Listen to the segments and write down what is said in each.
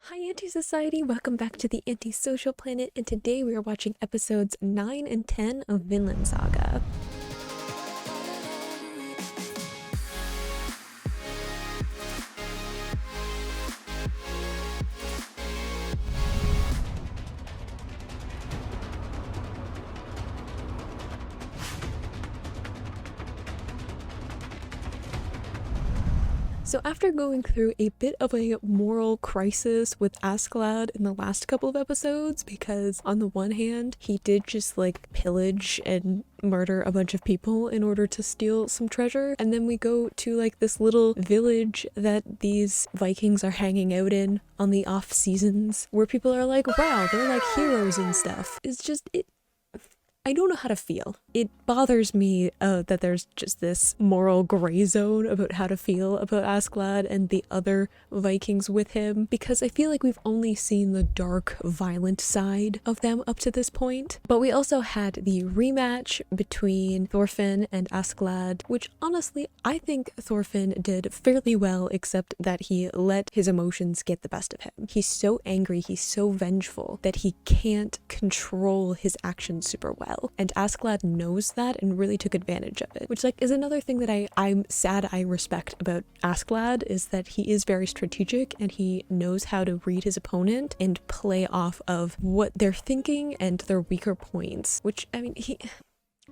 Hi Anti-Society, welcome back to the Anti-Social Planet, and today we are watching episodes 9 and 10 of Vinland Saga. So after going through a bit of a moral crisis with Askeladd in the last couple of episodes, because on the one hand, he did just like pillage and murder a bunch of people in order to steal some treasure, and then we go to like this little village that these Vikings are hanging out in on the off seasons, where people are like, wow, they're like heroes and stuff. It's just, I don't know how to feel. It bothers me that there's just this moral gray zone about how to feel about Askeladd and the other Vikings with him, because I feel like we've only seen the dark, violent side of them up to this point. But we also had the rematch between Thorfinn and Askeladd, which honestly, I think Thorfinn did fairly well, except that he let his emotions get the best of him. He's so angry, he's so vengeful that he can't control his actions super well. And Askeladd knows that and really took advantage of it, which like is another thing that I'm sad I respect about Askeladd, is that he is very strategic and he knows how to read his opponent and play off of what they're thinking and their weaker points, which I mean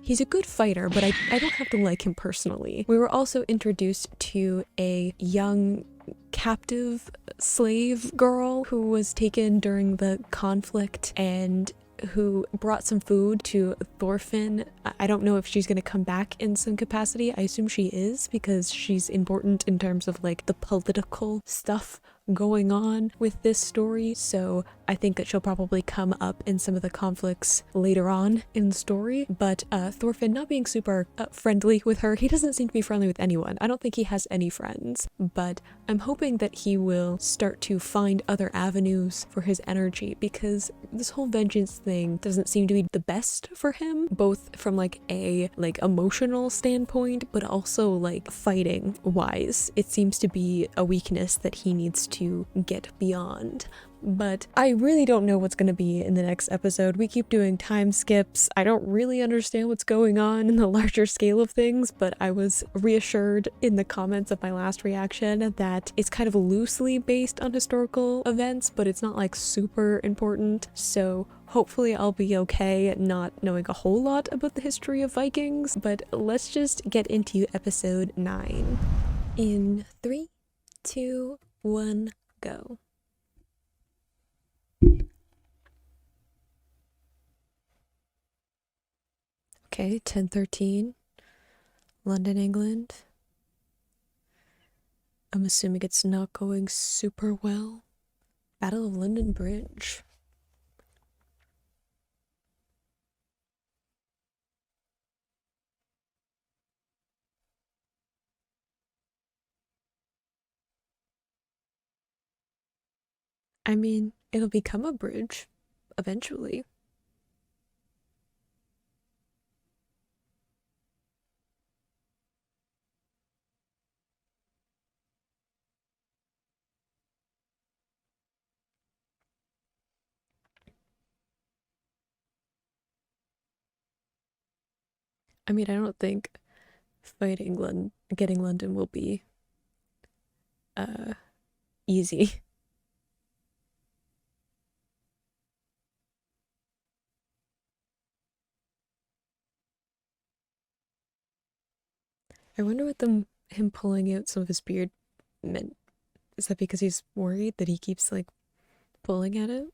he's a good fighter, but I don't have to like him personally. We were also introduced to a young captive slave girl who was taken during the conflict and who brought some food to Thorfinn. I don't know if she's going to come back in some capacity. I assume she is, because she's important in terms of like the political stuff going on with this story, so I think that she'll probably come up in some of the conflicts later on in the story. But Thorfinn not being super friendly with her, he doesn't seem to be friendly with anyone. I don't think he has any friends, but I'm hoping that he will start to find other avenues for his energy, because this whole vengeance thing doesn't seem to be the best for him, both from like a emotional standpoint, but also like fighting wise. It seems to be a weakness that he needs to get beyond. But I really don't know what's going to be in the next episode. We keep doing time skips. I don't really understand what's going on in the larger scale of things, but I was reassured in the comments of my last reaction that it's kind of loosely based on historical events, but it's not like super important. So hopefully I'll be okay not knowing a whole lot about the history of Vikings, but let's just get into episode 9. In 3, 2, 1, go. Okay, 10:13, London, England. I'm assuming it's not going super well. Battle of London Bridge. I mean, it'll become a bridge eventually. I mean, I don't think getting London will be easy. I wonder what him pulling out some of his beard meant. Is that because he's worried that he keeps like pulling at it?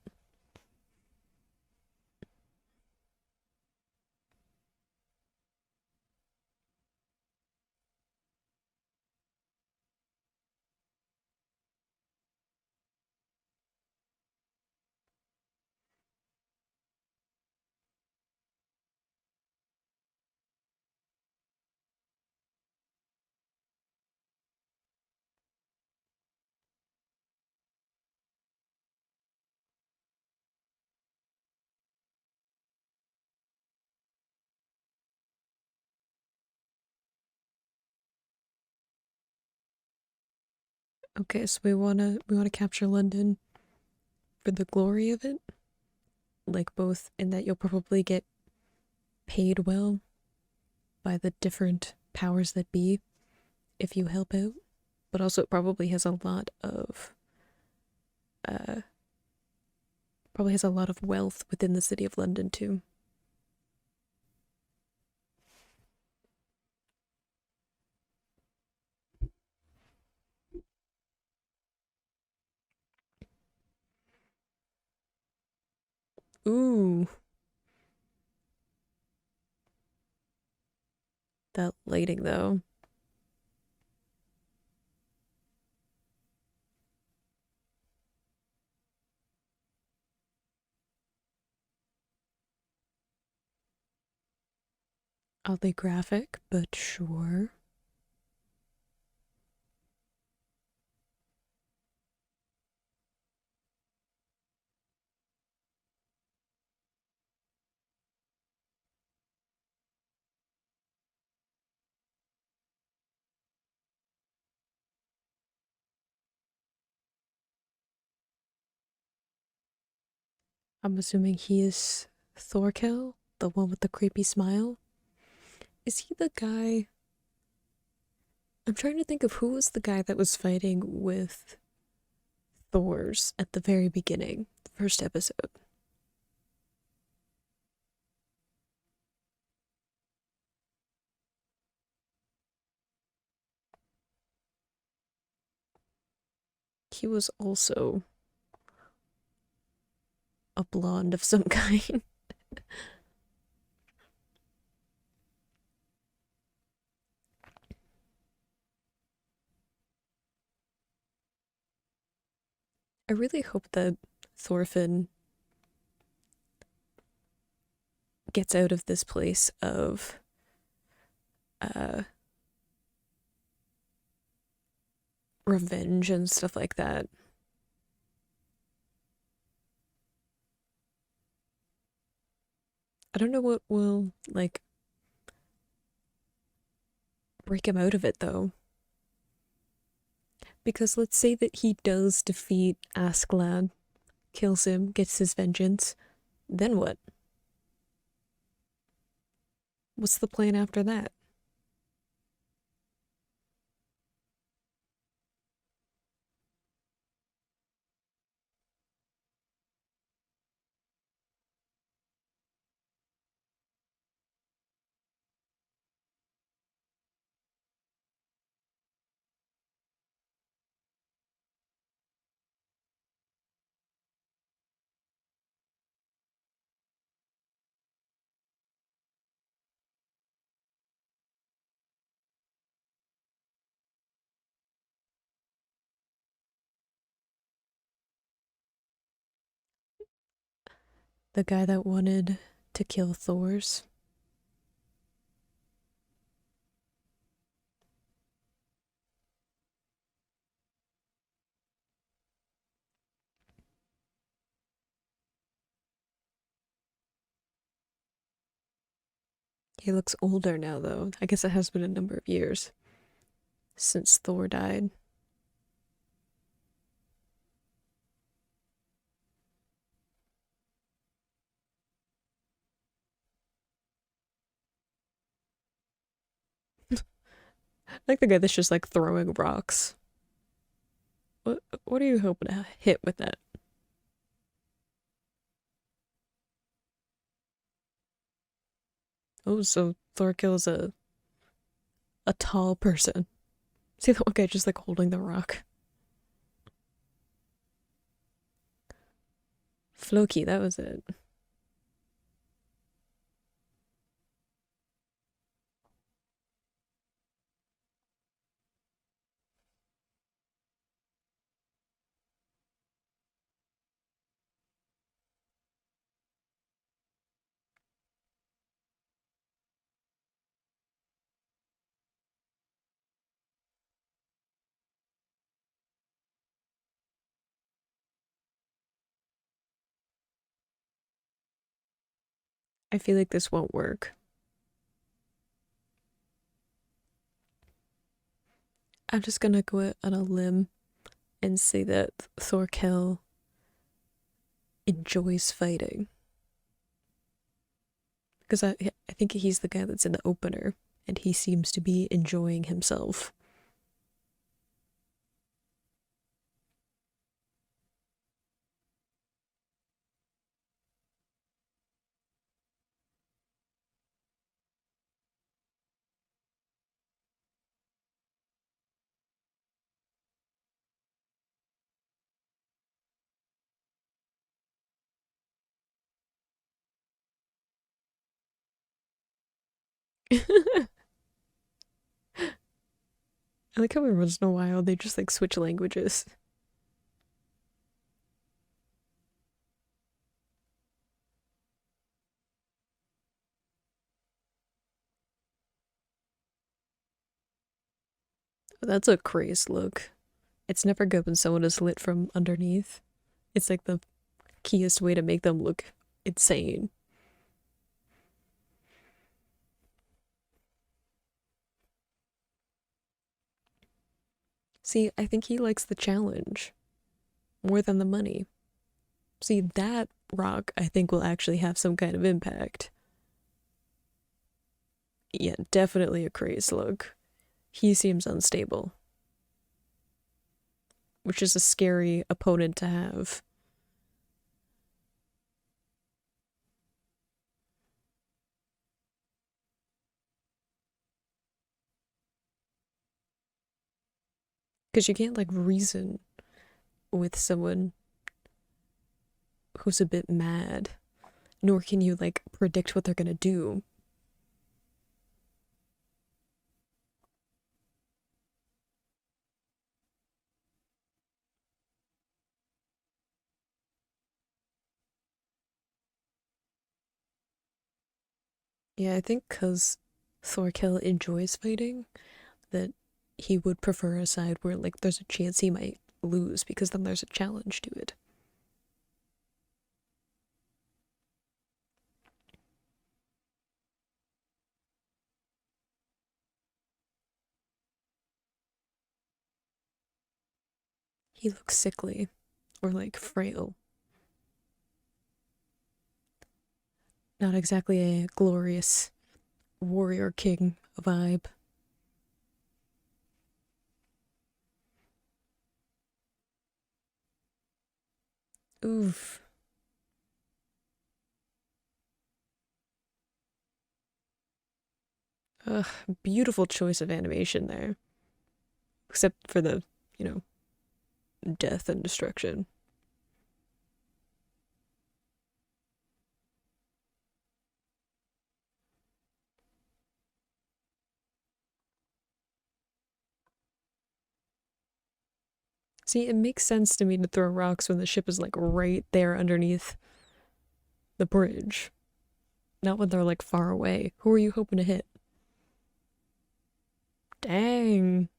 Okay, so we wanna capture London. for the glory of it. Like, both in that you'll probably get paid well by the different powers that be if you help out, but also it uh probably has a lot of wealth within the city of London too. Ooh, that lighting though. Oddly graphic, but sure. I'm assuming he is Thorkell, the one with the creepy smile. Is he the guy? I'm trying to think of who was the guy that was fighting with Thor's at the very beginning, first episode. He was also a blonde of some kind. I really hope that Thorfinn gets out of this place of uh revenge and stuff like that. I don't know what will like break him out of it though. Because let's say that he does defeat Askeladd, kills him, gets his vengeance, then what? What's the plan after that? The guy that wanted to kill Thor's? He looks older now though. I guess it has been a number of years since Thor died. Like the guy that's just like throwing rocks. What are you hoping to hit with that? Oh, so Thorkell is a tall person. See the one guy just like holding the rock. Floki, that was it. I feel like this won't work. I'm just gonna go out on a limb and say that Thorkell enjoys fighting. Because I think he's the guy that's in the opener, and he seems to be enjoying himself. I like how every once in a while they just like switch languages. That's a crazed look. It's never good when someone is lit from underneath. It's like the keyest way to make them look insane. See, I think he likes the challenge more than the money. See, that rock I think will actually have some kind of impact. Yeah, definitely a crazed look. He seems unstable, which is a scary opponent to have. Because you can't like reason with someone who's a bit mad, nor can you like predict what they're gonna do. Yeah, I think because Thorkell enjoys fighting, that he would prefer a side where like there's a chance he might lose because then there's a challenge to it. He looks sickly or like frail. Not exactly a glorious warrior king vibe. Oof. Ugh, beautiful choice of animation there. Except for the, you know, death and destruction. See, it makes sense to me to throw rocks when the ship is like right there underneath the bridge. Not when they're like far away. Who are you hoping to hit? Dang.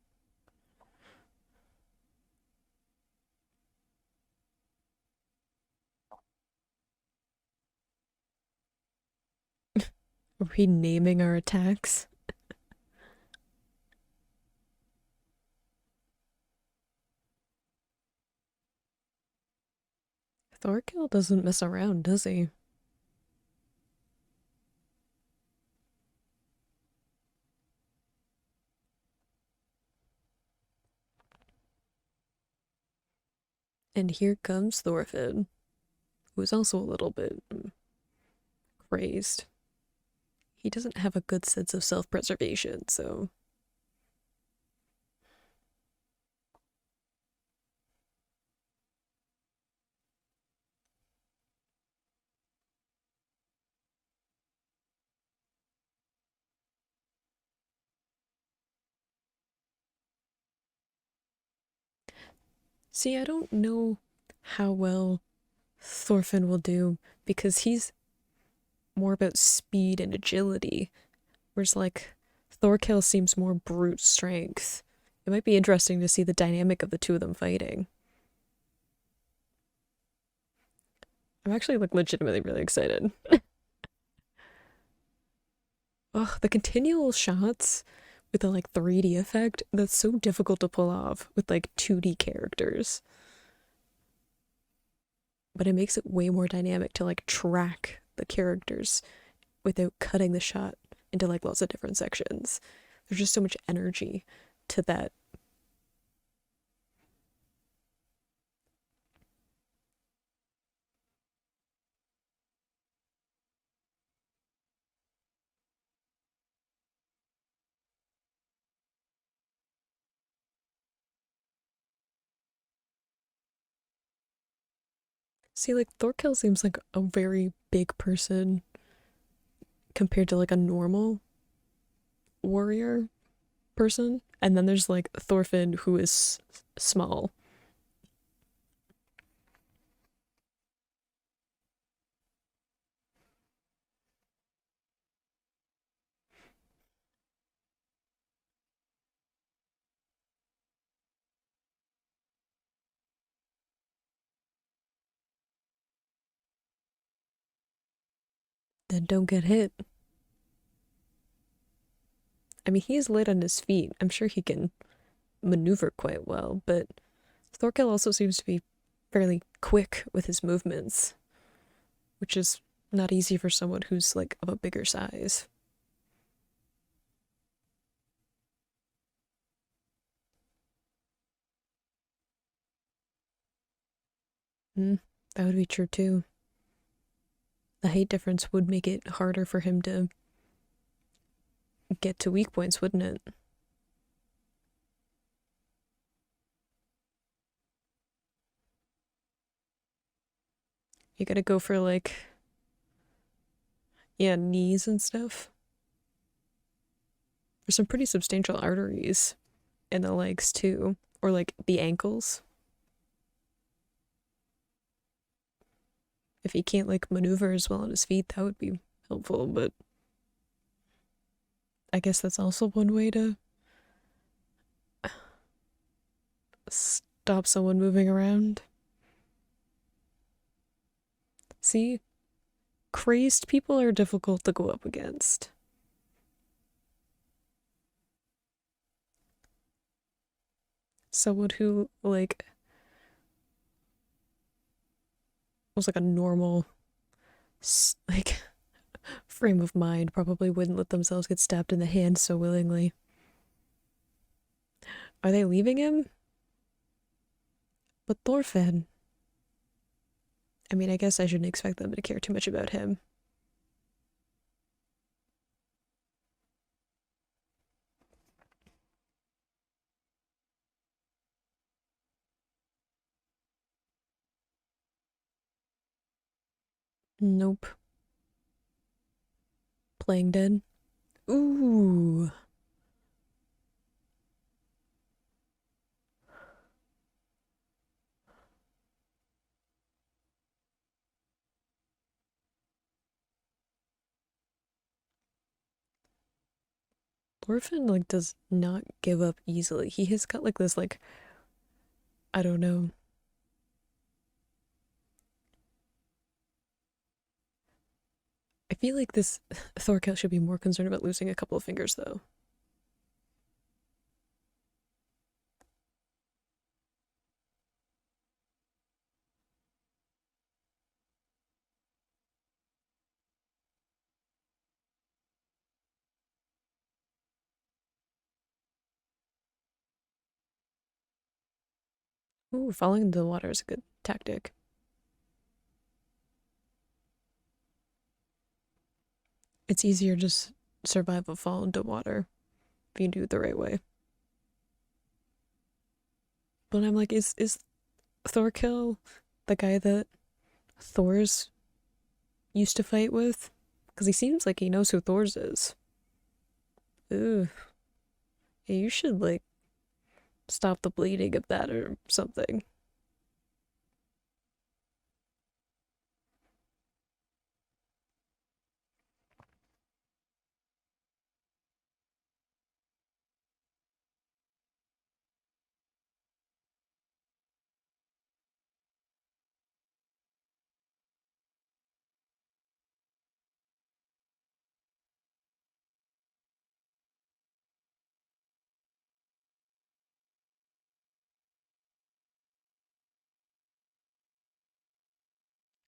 Renaming our attacks. Thorkell doesn't mess around, does he? And here comes Thorfinn, who's also a little bit crazed. He doesn't have a good sense of self preservation, so. See, I don't know how well Thorfinn will do because he's more about speed and agility, whereas like Thorkell seems more brute strength. It might be interesting to see the dynamic of the two of them fighting. I'm actually like legitimately really excited. Ugh, the continual shots with the like 3D effect, that's so difficult to pull off with like 2D characters. but it makes it way more dynamic to like track the characters without cutting the shot into like lots of different sections. There's just so much energy to that. See, like Thorkell seems like a very big person compared to like a normal warrior person. And then there's like Thorfinn, who is small. Then don't get hit. I mean, he's light on his feet. I'm sure he can maneuver quite well, but Thorkell also seems to be fairly quick with his movements, which is not easy for someone who's like of a bigger size. Hmm, that would be true too. The height difference would make it harder for him to get to weak points, wouldn't it? You gotta go for like, yeah, knees and stuff. There's some pretty substantial arteries in the legs too, or like the ankles. If he can't like maneuver as well on his feet, that would be helpful, but I guess that's also one way to stop someone moving around. See, crazed people are difficult to go up against. Someone who like was like a normal like frame of mind probably wouldn't let themselves get stabbed in the hand so willingly. Are they leaving him? But Thorfinn. I mean, I guess I shouldn't expect them to care too much about him. Nope. Playing dead. Ooh. Thorfinn like does not give up easily. He has got like this like I don't know. I feel like this Thorkell should be more concerned about losing a couple of fingers though. Ooh, falling into the water is a good tactic. It's easier to survive a fall into water if you do it the right way. But I'm like, is Thorkell the guy that Thor's used to fight with? Because he seems like he knows who Thor's is. Ooh, yeah, you should like stop the bleeding of that or something.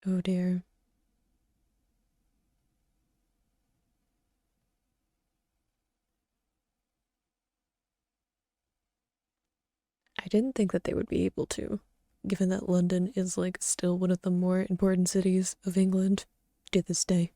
Oh dear. I didn't think that they would be able to, given that London is like still one of the more important cities of England to this day.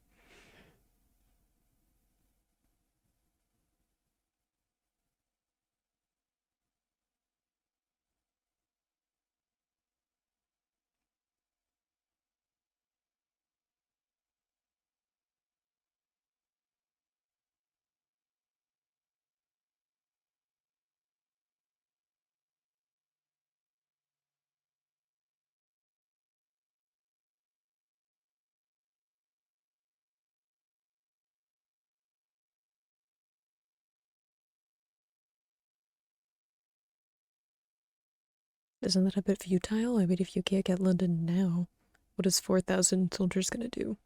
Isn't that a bit futile? I mean, if you can't get London now, what is 4,000 soldiers gonna do?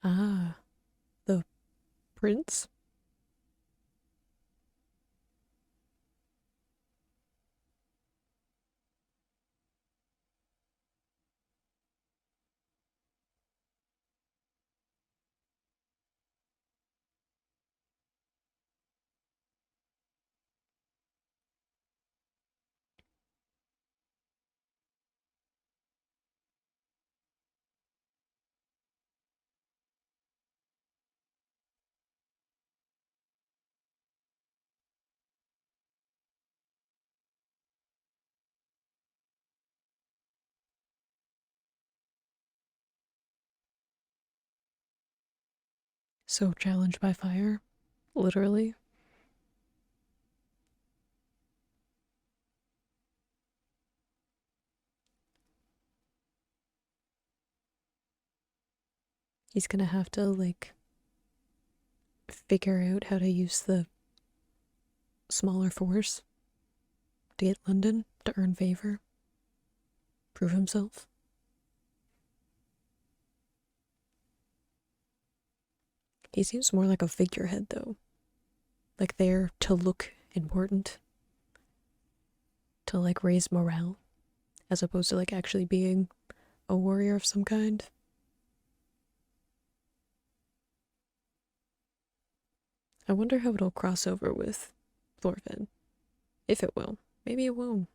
Ah, the prince? So challenged by fire? Literally? He's gonna have to, like, figure out how to use the smaller force to get London, to earn favor, prove himself. He seems more like a figurehead, though. Like, there to look important, to, like, raise morale, as opposed to, like, actually being a warrior of some kind. I wonder how it'll cross over with Thorfinn. If it will. Maybe it won't.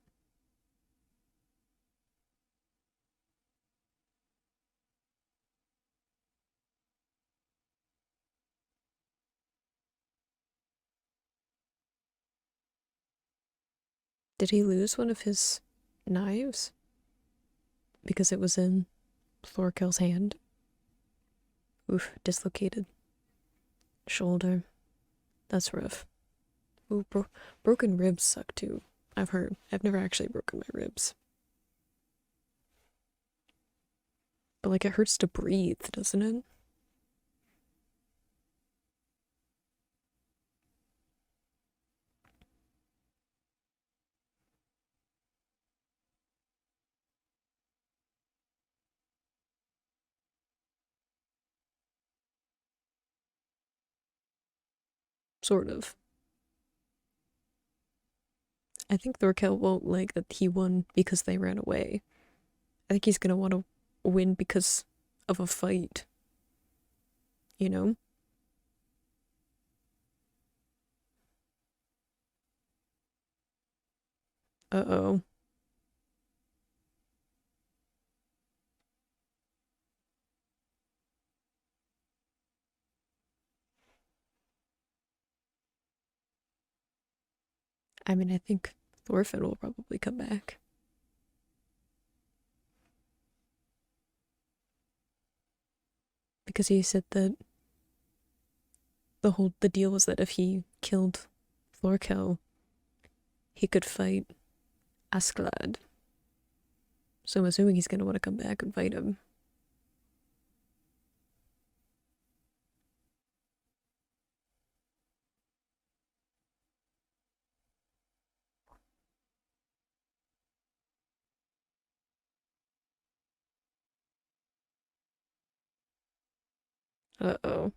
Did he lose one of his knives? Because it was in Thorkell's hand? Oof, dislocated shoulder. That's rough. Ooh, broken ribs suck too. I've heard. I've never actually broken my ribs. But like it hurts to breathe, doesn't it? Sort of. I think Thorkell won't like that he won because they ran away. I think he's gonna want to win because of a fight, you know? Uh-oh. I mean, I think Thorfinn will probably come back. Because he said that the deal was that if he killed Thorkell, he could fight Askeladd. So I'm assuming he's gonna want to come back and fight him. Uh-oh.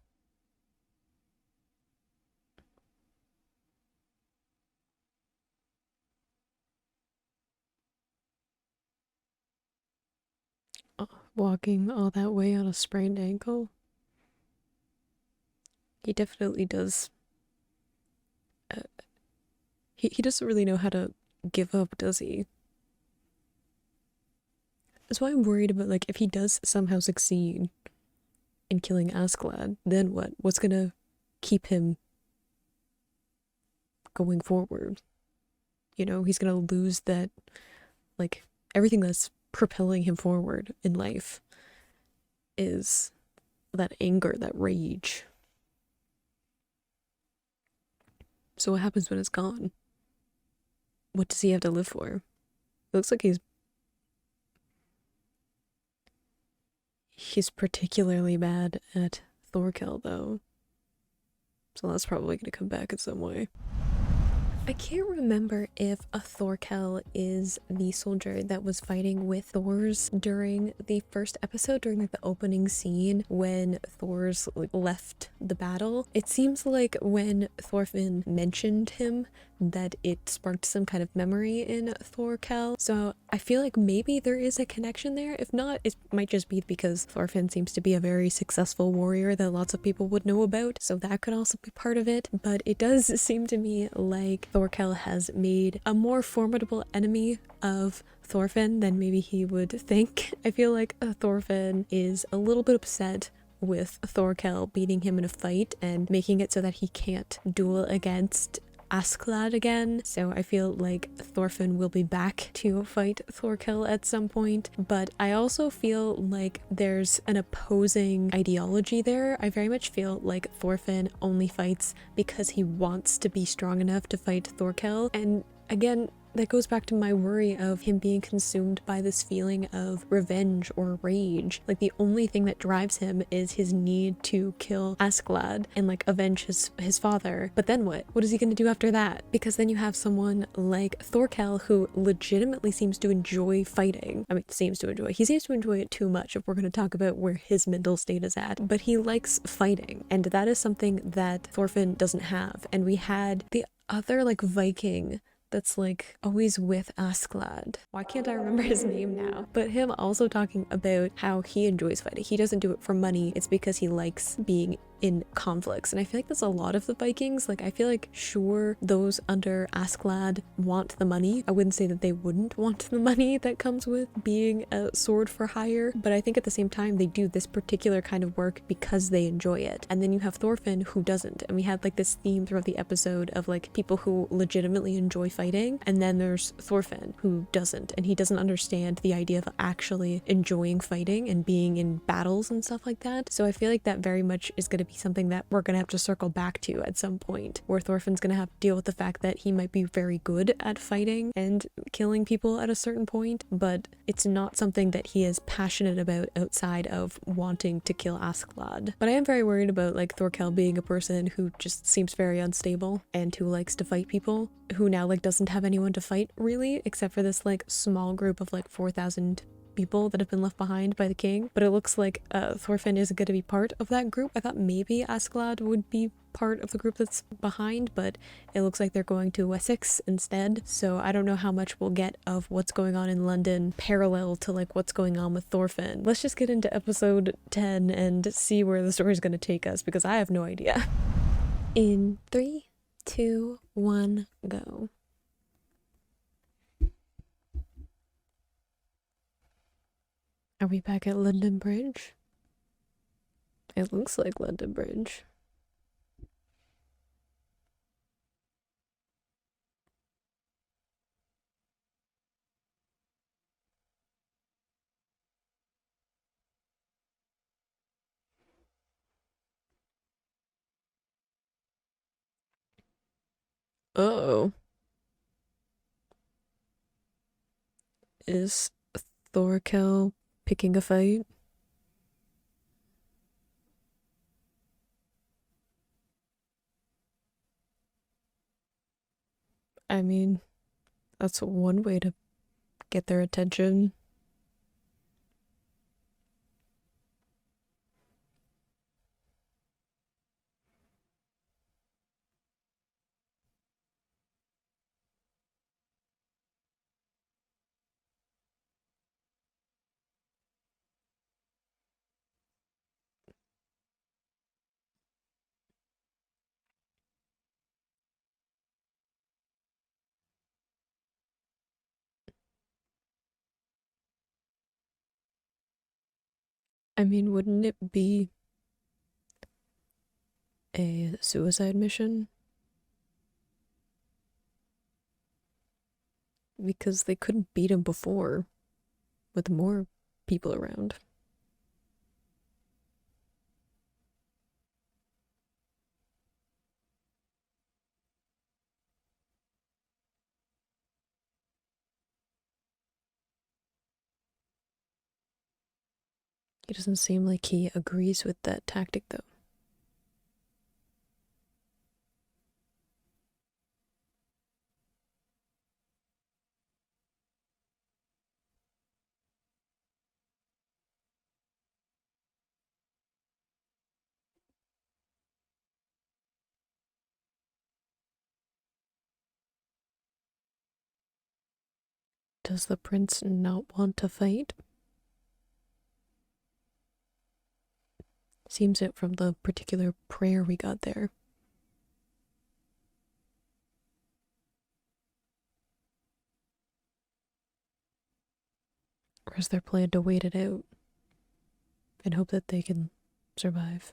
walking all that way on a sprained ankle. He definitely does. Uh, he doesn't really know how to give up, does he? That's why I'm worried about, like, if he does somehow succeed in killing Askeladd, then what? What's gonna keep him going forward? You know, he's gonna lose that, like, everything that's propelling him forward in life is that anger, that rage. So what happens when it's gone? What does he have to live for? It looks like he's particularly bad at Thorkell, though. So that's probably gonna come back in some way. I can't remember if a Thorkell is the soldier that was fighting with Thor's during the first episode, during like the opening scene when Thor's like left the battle. It seems like when Thorfinn mentioned him that it sparked some kind of memory in Thorkell. So I feel like maybe there is a connection there. If not, it might just be because Thorfinn seems to be a very successful warrior that lots of people would know about. So that could also be part of it. But it does seem to me like Thorkell has made a more formidable enemy of Thorfinn than maybe he would think. I feel like Thorfinn is a little bit upset with Thorkell beating him in a fight and making it so that he can't duel against Askeladd again, so I feel like Thorfinn will be back to fight Thorkell at some point, but I also feel like there's an opposing ideology there. I very much feel like Thorfinn only fights because he wants to be strong enough to fight Thorkell, and again, that goes back to my worry of him being consumed by this feeling of revenge or rage. Like the only thing that drives him is his need to kill Askeladd and like avenge his father. But then what? What is he gonna do after that? Because then you have someone like Thorkell who legitimately seems to enjoy fighting. I mean, he seems to enjoy it too much if we're gonna talk about where his mental state is at. But he likes fighting, and that is something that Thorfinn doesn't have. And we had the other like Viking that's like always with Askeladd. Why can't I remember his name now? But him also talking about how he enjoys fighting. He doesn't do it for money. It's because he likes being in conflicts. And I feel like that's a lot of the Vikings. Like I feel like sure those under Askeladd want the money. I wouldn't say that they wouldn't want the money that comes with being a sword for hire, but I think at the same time they do this particular kind of work because they enjoy it. And then you have Thorfinn who doesn't. And we had like this theme throughout the episode of like people who legitimately enjoy fighting, and then there's Thorfinn who doesn't, and he doesn't understand the idea of actually enjoying fighting and being in battles and stuff like that. So I feel like that very much is going to be something that we're going to have to circle back to at some point, where Thorfinn's going to have to deal with the fact that he might be very good at fighting and killing people at a certain point, but it's not something that he is passionate about outside of wanting to kill Askeladd. But I am very worried about like Thorkell being a person who just seems very unstable and who likes to fight people, who now like doesn't have anyone to fight really, except for this like small group of like 4,000 people that have been left behind by the king. But it looks like Thorfinn isn't going to be part of that group. I thought maybe Askeladd would be part of the group that's behind, but it looks like they're going to Wessex instead. So I don't know how much we'll get of what's going on in London parallel to like what's going on with Thorfinn. Let's just get into episode 10 and see where the story's going to take us, because I have no idea. In 3, 2, 1, go. Are we back at London Bridge? It looks like London Bridge. Uh-oh. Is Thorkell picking a fight? I mean, that's one way to get their attention. I mean, wouldn't it be a suicide mission? Because they couldn't beat him before with more people around. He doesn't seem like he agrees with that tactic, though. Does the prince not want to fight? Seems it from the particular prayer we got there. Or is their plan to wait it out and hope that they can survive?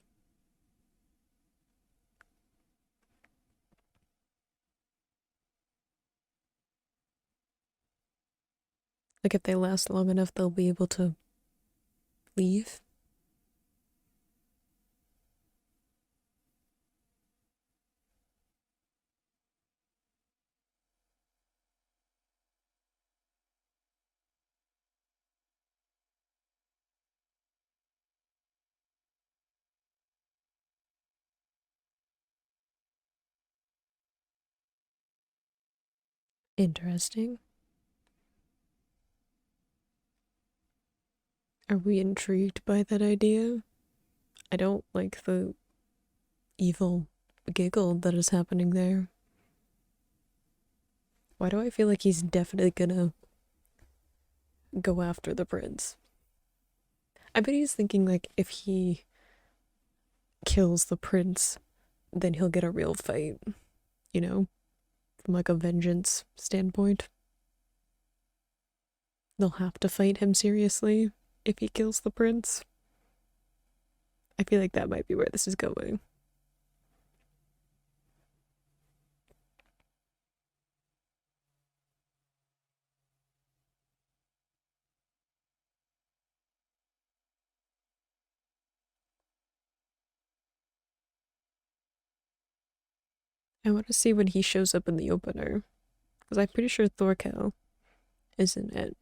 Like, if they last long enough, they'll be able to leave? Interesting. Are we intrigued by that idea? I don't like the evil giggle that is happening there. Why do I feel like he's definitely gonna go after the prince? I bet he's thinking, like, if he kills the prince, then he'll get a real fight, you know? From like a vengeance standpoint. They'll have to fight him seriously if he kills the prince. I feel like that might be where this is going. I want to see when he shows up in the opener, because I'm pretty sure Thorkell is in it.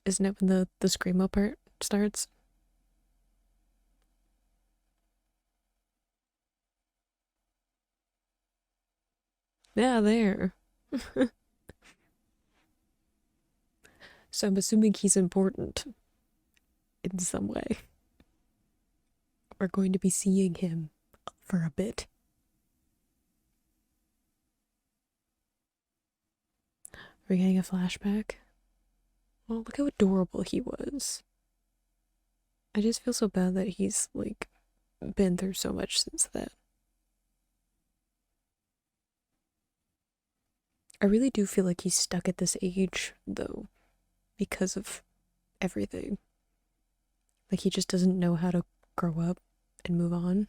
Isn't it when the screamo part starts? Yeah, there. So I'm assuming he's important in some way. We're going to be seeing him for a bit. We're getting a flashback. Well, look how adorable he was. I just feel so bad that he's, like, been through so much since then. I really do feel like he's stuck at this age, though, because of everything. Like, he just doesn't know how to grow up and move on.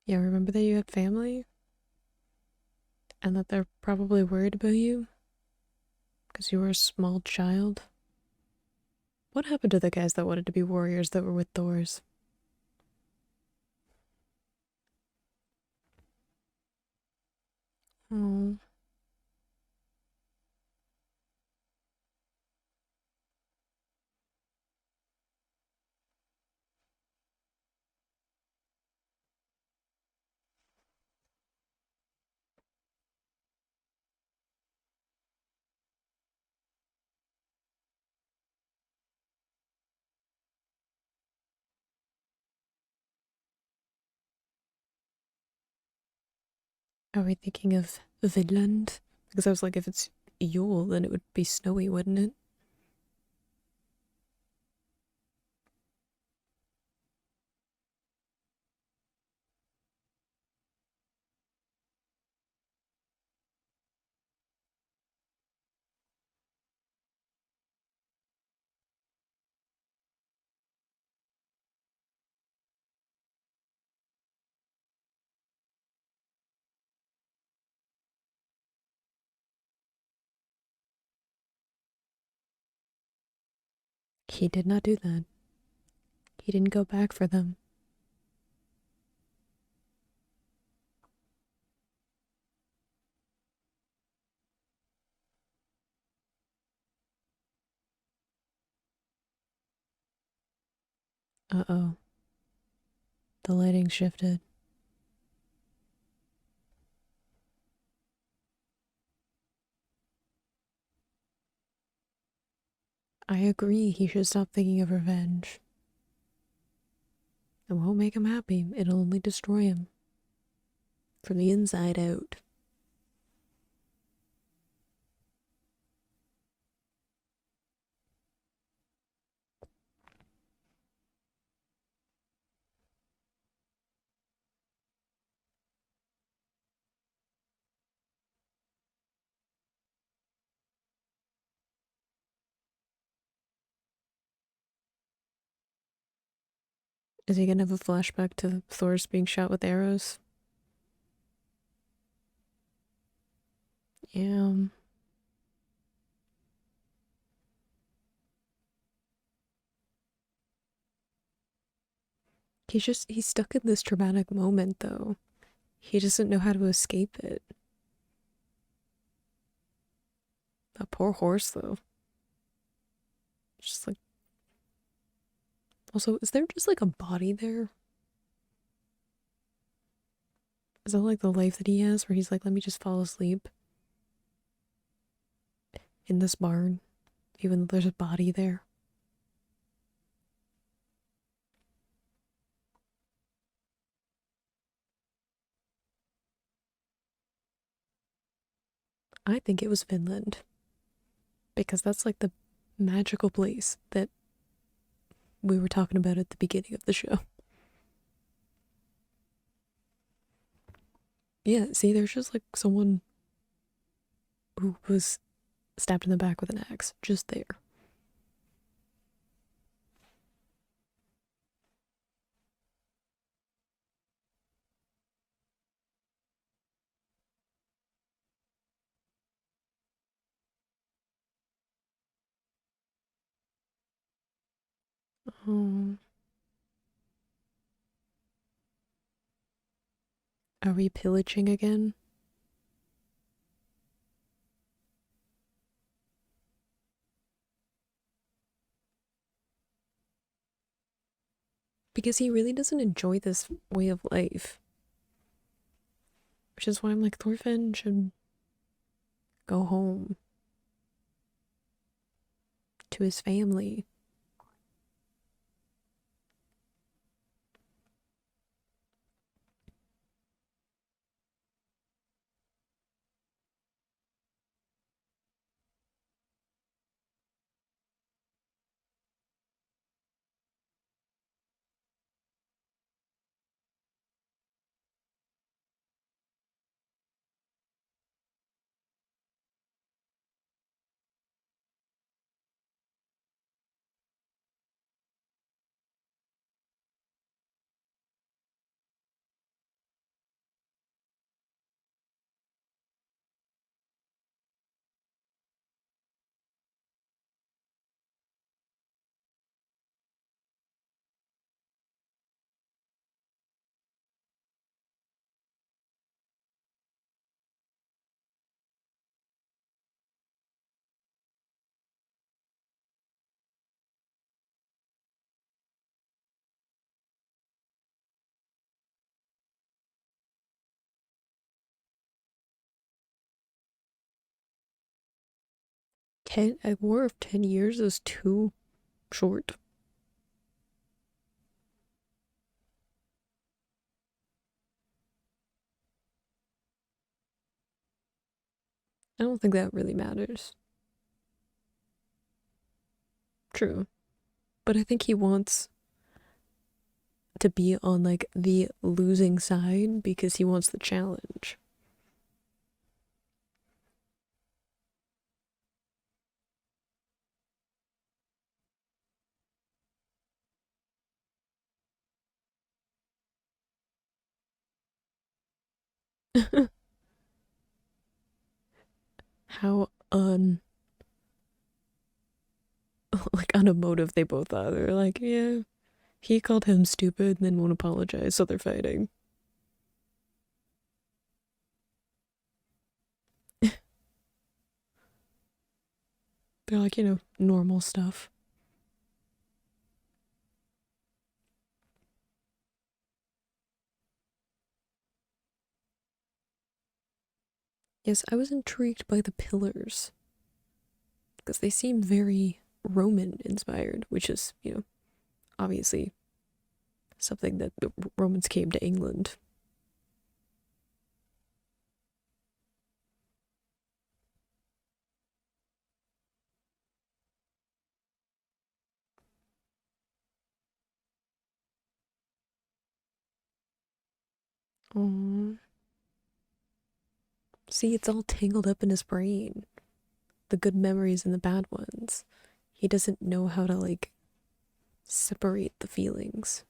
Yeah, remember that you had family? And that they're probably worried about you? Because you were a small child? What happened to the guys that wanted to be warriors that were with Thors? Oh, are we thinking of Vinland? Because I was like, if it's Yule, then it would be snowy, wouldn't it? He did not do that. He didn't go back for them. Uh-oh. The lighting shifted. I agree he should stop thinking of revenge. It won't make him happy. It'll only destroy him. From the inside out. Is he gonna have a flashback to Thor's being shot with arrows? Yeah. He's stuck in this traumatic moment though. He doesn't know how to escape it. That poor horse though. Just like, also, is there just like a body there? Is that like the life that he has where he's like, let me just fall asleep in this barn, even though there's a body there? I think it was Vinland because that's like the magical place that we were talking about at the beginning of the show. Yeah, see, there's just like someone who was stabbed in the back with an axe just there. Um, are we pillaging again? Because he really doesn't enjoy this way of life. Which is why I'm like, Thorfinn should go home to his family. A war of 10 years is too short. I don't think that really matters. True. But I think he wants to be on like the losing side because he wants the challenge. How like unemotive they both are. They're like, yeah, he called him stupid and then won't apologize, so they're fighting. They're like, normal stuff. Yes, I was intrigued by the pillars because they seem very Roman inspired, which is, obviously something that the Romans came to England. Oh, see, it's all tangled up in his brain. The good memories and the bad ones. He doesn't know how to, like, separate the feelings.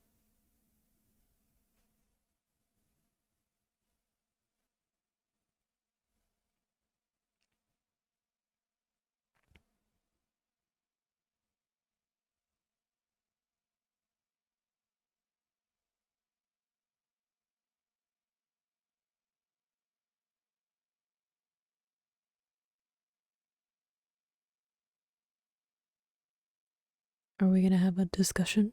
Are we gonna have a discussion?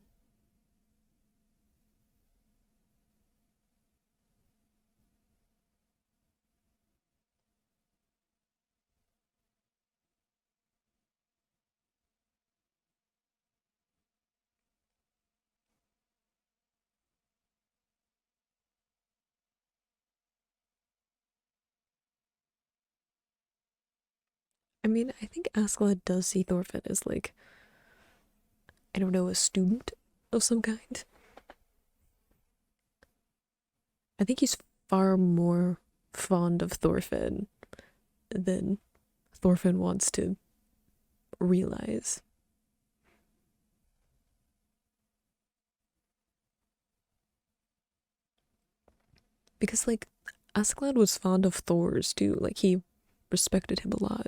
I mean, I think Askeladd does see Thorfinn as, like, I don't know, a student of some kind. I think he's far more fond of Thorfinn than Thorfinn wants to realize. Because, like, Askeladd was fond of Thor's too. Like, he respected him a lot.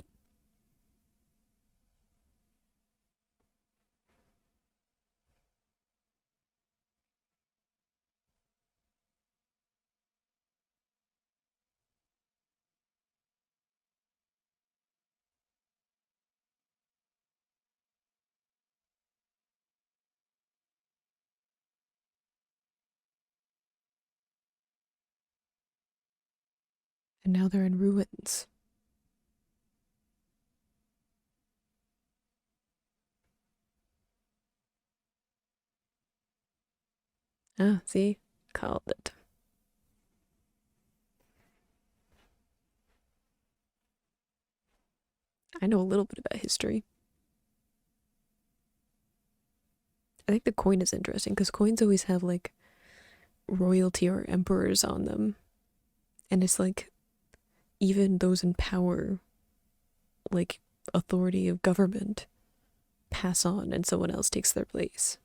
And now they're in ruins. Ah, see? Called it. I know a little bit about history. I think the coin is interesting because coins always have, like, royalty or emperors on them. And it's like, even those in power, like, authority of government, pass on and someone else takes their place.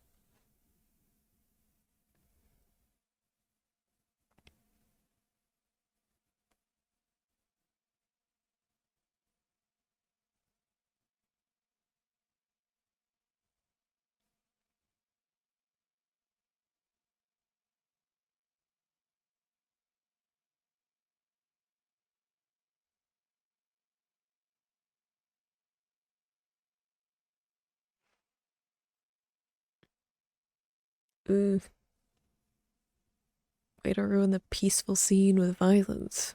Ugh, way to ruin the peaceful scene with violence.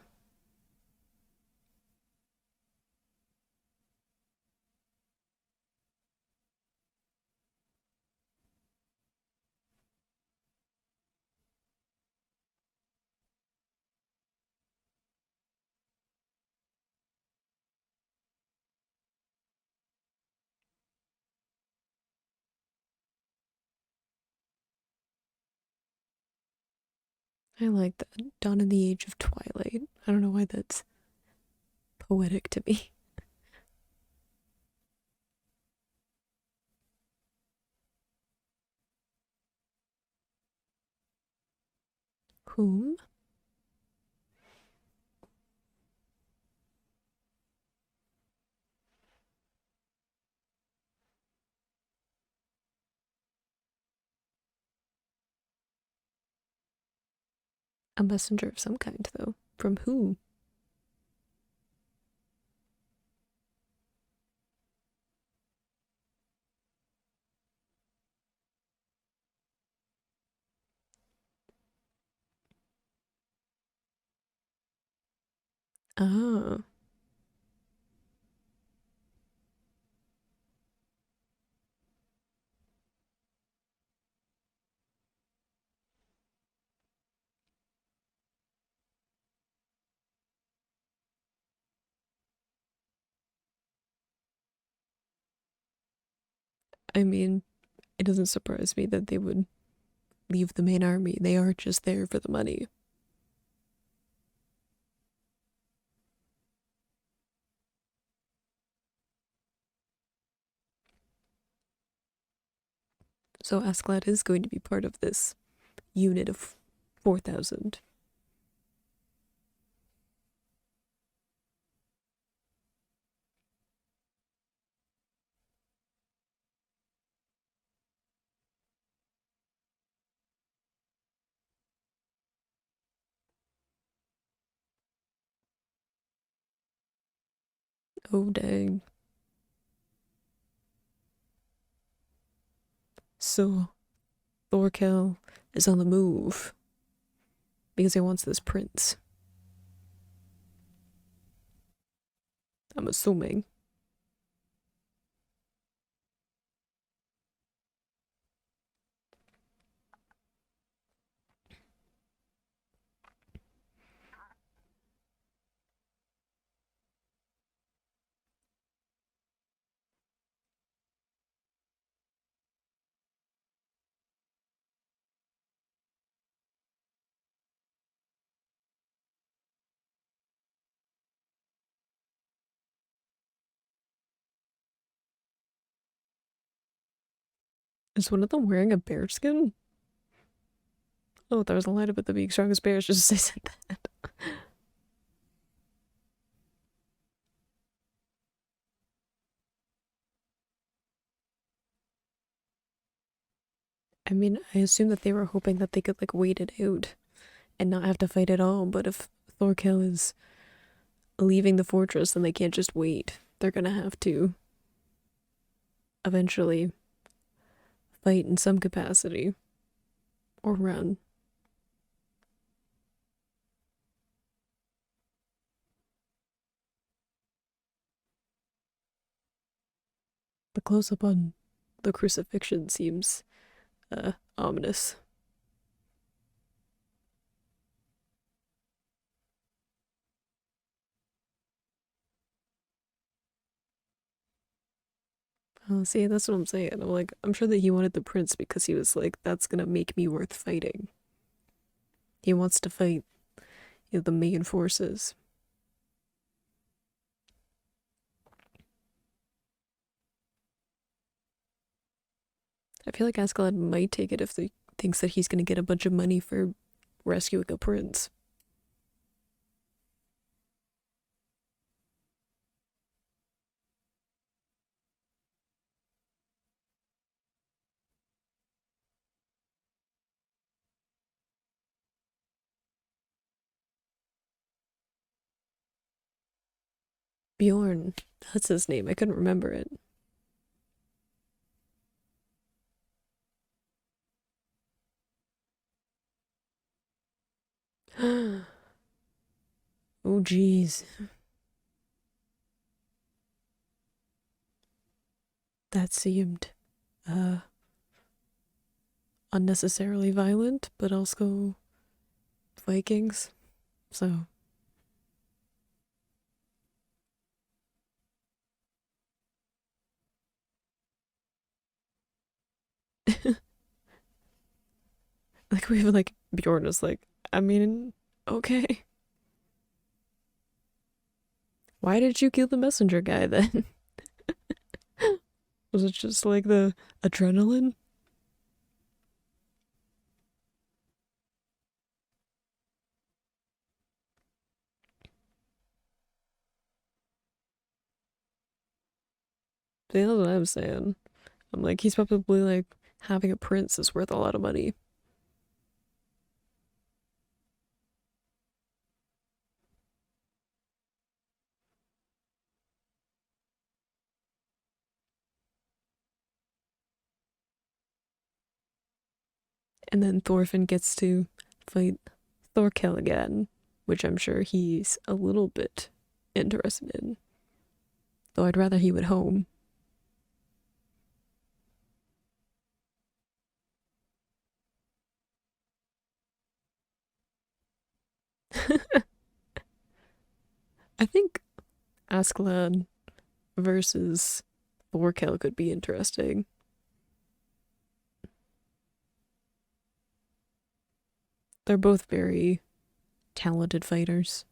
I like that. Dawn in the Age of Twilight. I don't know why that's poetic to me. Whom? A messenger of some kind, though. From whom? Ah, I mean, it doesn't surprise me that they would leave the main army. They are just there for the money. So Askeladd is going to be part of this unit of 4,000. Oh, dang. So Thorkell is on the move because he wants this prince. I'm assuming. Is one of them wearing a bear skin? Oh, there was a line about the being strongest bears just as I said that. I mean, I assume that they were hoping that they could like wait it out and not have to fight at all, but if Thorkell is leaving the fortress, then they can't just wait. They're gonna have to eventually fight in some capacity or run. The close up on the crucifixion seems ominous. Oh, see, that's what I'm saying. I'm like, I'm sure that he wanted the prince because he was like, that's gonna make me worth fighting. He wants to fight, the main forces. I feel like Askeladd might take it if he thinks that he's gonna get a bunch of money for rescuing a prince. Bjorn, that's his name. I couldn't remember it. Oh, geez. That seemed uh unnecessarily violent, but also Vikings. So, like we have like Bjorn is like, I mean, okay. Why did you kill the messenger guy then? Was it just like the adrenaline? See, that's what I'm saying. I'm like, he's probably like having a prince is worth a lot of money. And then Thorfinn gets to fight Thorkell again, which I'm sure he's a little bit interested in. Though I'd rather he went home. I think Askeladd versus Thorkell could be interesting. They're both very talented fighters.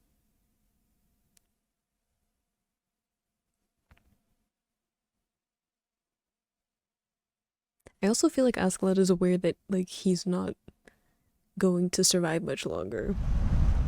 I also feel like Askeladd is aware that like he's not going to survive much longer.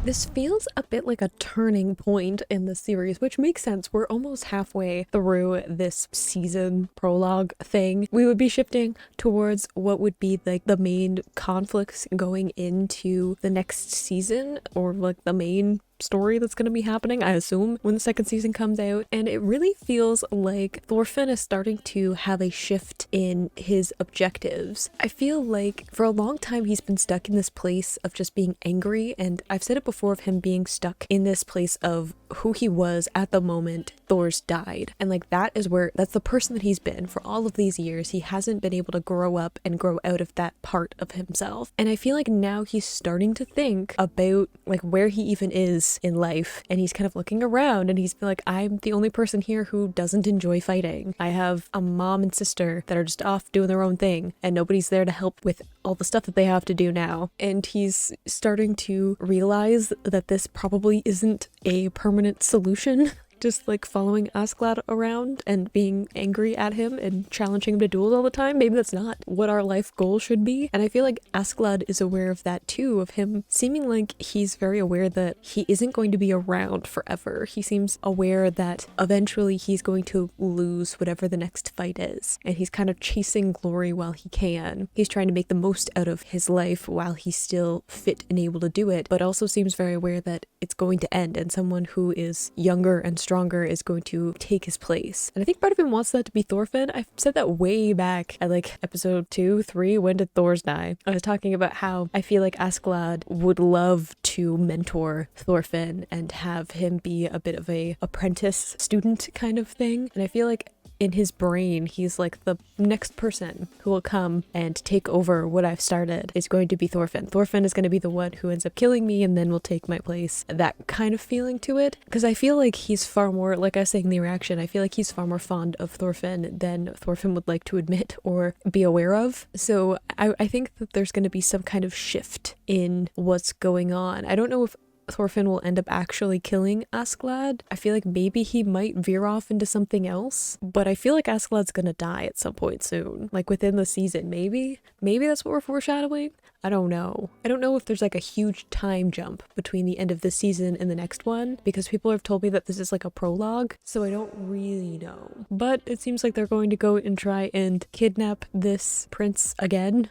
This feels a bit like a turning point in the series, which makes sense. We're almost halfway through this season prologue thing. We would be shifting towards what would be like the main conflicts going into the next season, or like the main story that's going to be happening, I assume, when the second season comes out. And it really feels like Thorfinn is starting to have a shift in his objectives. I feel like for a long time he's been stuck in this place of just being angry, and I've said it before of him being stuck in this place of who he was at the moment Thor's died. And like that's the person that he's been for all of these years. He hasn't been able to grow up and grow out of that part of himself. And I feel like now he's starting to think about like where he even is in life, and he's kind of looking around and he's like, I'm the only person here who doesn't enjoy fighting. I have a mom and sister that are just off doing their own thing, and nobody's there to help with all the stuff that they have to do now. And he's starting to realize that this probably isn't a permanent solution. Just like following Askeladd around and being angry at him and challenging him to duels all the time. Maybe that's not what our life goal should be. And I feel like Askeladd is aware of that too, of him seeming like he's very aware that he isn't going to be around forever. He seems aware that eventually he's going to lose whatever the next fight is. And he's kind of chasing glory while he can. He's trying to make the most out of his life while he's still fit and able to do it, but also seems very aware that it's going to end and someone who is younger and stronger is going to take his place. And I think part of him wants that to be Thorfinn. I've said that way back at like episode 2, 3, when did Thor's die? I was talking about how I feel like Askeladd would love to mentor Thorfinn and have him be a bit of a apprentice student kind of thing. And I feel like in his brain, he's like, the next person who will come and take over what I've started is going to be Thorfinn. Thorfinn is going to be the one who ends up killing me and then will take my place. That kind of feeling to it. Because I feel like he's far more, like I was saying in the reaction, I feel like he's far more fond of Thorfinn than Thorfinn would like to admit or be aware of. So I think that there's going to be some kind of shift in what's going on. I don't know if Thorfinn will end up actually killing Askeladd. I feel like maybe he might veer off into something else, but I feel like Askeladd's gonna die at some point soon, like within the season. Maybe that's what we're foreshadowing. I don't know. I don't know if there's like a huge time jump between the end of this season and the next one, because people have told me that this is like a prologue, so I don't really know. But it seems like they're going to go and try and kidnap this prince again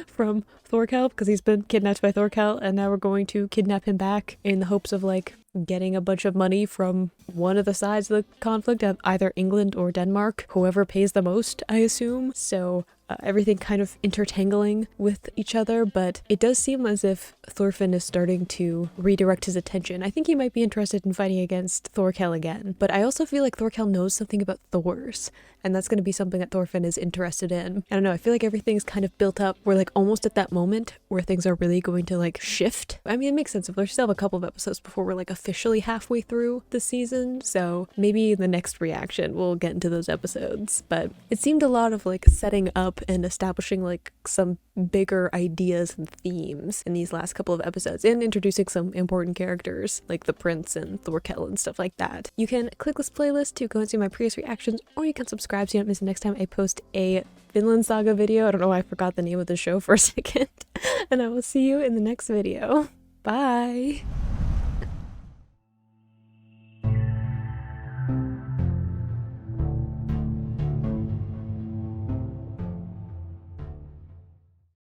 from Thorkell, because he's been kidnapped by Thorkell, and now we're going to kidnap him back in the hopes of like getting a bunch of money from one of the sides of the conflict, either England or Denmark, whoever pays the most, I assume. So everything kind of intertangling with each other, but it does seem as if Thorfinn is starting to redirect his attention. I think he might be interested in fighting against Thorkell again, but I also feel like Thorkell knows something about Thor's, and that's going to be something that Thorfinn is interested in. I don't know, I feel like everything's kind of built up. We're like almost at that moment where things are really going to like shift. I mean, it makes sense if there's still a couple of episodes before we're like officially halfway through the season, so maybe in the next reaction we'll get into those episodes. But it seemed a lot of like setting up up and establishing like some bigger ideas and themes in these last couple of episodes, and introducing some important characters like the prince and Thorkell and stuff like that. You can click this playlist to go and see my previous reactions, or you can subscribe so you don't miss the next time I post a Vinland Saga video. I don't know why I forgot the name of the show for a second. And I will see you in the next video. Bye!